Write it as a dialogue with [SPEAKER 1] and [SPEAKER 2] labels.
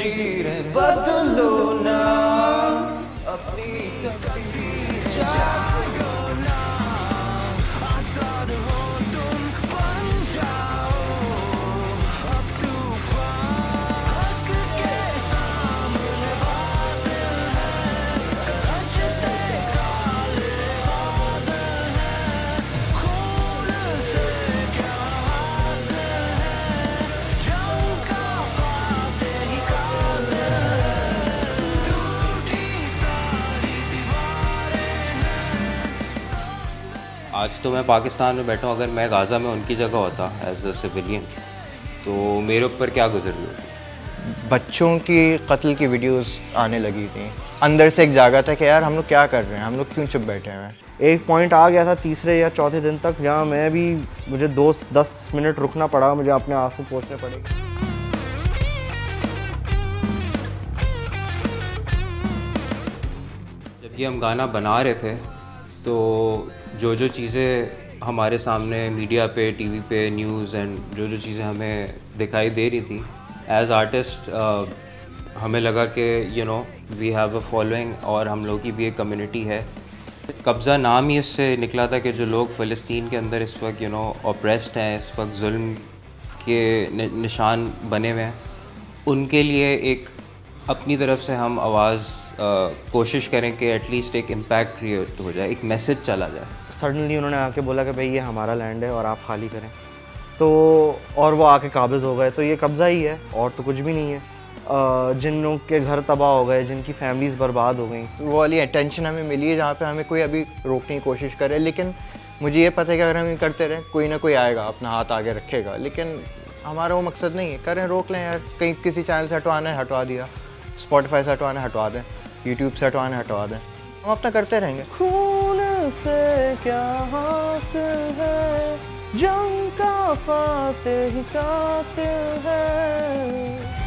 [SPEAKER 1] जंजीरें बदलो ना अपनी तकदीर जागो ना आजाद हो तुम बन जाओ अब तूफान हक के सामने बादल है गरजते काले बादल है खून से क्या हासिल है जंग का फातेह ही कातिल है टूटी सारी दीवारें हैं।
[SPEAKER 2] आज तो मैं पाकिस्तान में बैठा हूँ, अगर मैं गाज़ा में उनकी जगह होता एज अ सिविलियन तो मेरे ऊपर क्या गुजर रही होती।
[SPEAKER 3] बच्चों की कत्ल की वीडियोस आने लगी थी। अंदर से एक जागा था कि यार हम लोग क्या कर रहे हैं, हम लोग क्यों चुप बैठे हुए हैं।
[SPEAKER 4] एक पॉइंट आ गया था तीसरे या चौथे दिन तक जहाँ मैं भी मुझे 10 मिनट रुकना पड़ा, मुझे अपने आंसू पोंछने पड़े।
[SPEAKER 2] जब ये हम गाना बना रहे थे तो जो चीज़ें हमारे सामने मीडिया पे, टीवी पे, न्यूज़ एंड जो चीज़ें हमें दिखाई दे रही थी एज आर्टिस्ट, हमें लगा कि वी हैव अ फॉलोइंग और हम लोग की भी एक कम्युनिटी है। कब्ज़ा नाम ही इससे निकला था कि जो लोग फ़लस्तीन के अंदर इस वक्त ऑप्रेस्ड हैं, इस वक्त जुल्म के निशान बने हुए हैं, उनके लिए एक अपनी तरफ से हम आवाज़ कोशिश करें कि एटलीस्ट एक इम्पैक्ट क्रिएट हो जाए, एक मैसेज चला जाए।
[SPEAKER 4] सडनली उन्होंने आके बोला कि भाई ये हमारा लैंड है और आप खाली करें, तो और वो आके काबिज़ हो गए। तो ये कब्ज़ा ही है और तो कुछ भी नहीं है। जिन लोग के घर तबाह हो गए, जिनकी फैमिलीज़ बर्बाद हो गई,
[SPEAKER 3] वो वाली अटेंशन हमें मिली है जहाँ पे हमें कोई अभी रोकने की कोशिश करे। लेकिन मुझे ये पता है कि अगर हम ये करते रहें कोई ना कोई आएगा अपना हाथ आगे रखेगा। लेकिन हमारा वो मकसद नहीं है। करें, रोक लें यार। कहीं किसी चैनल से हटवाना है हटवा दिया, स्पॉटिफाई से हटवाना है हटवा दें, यूट्यूब से हटवाना है हटवा दें, हम अपना करते रहेंगे।
[SPEAKER 4] खून से क्या हासिल है, जंग का फातेह ही कातिल है।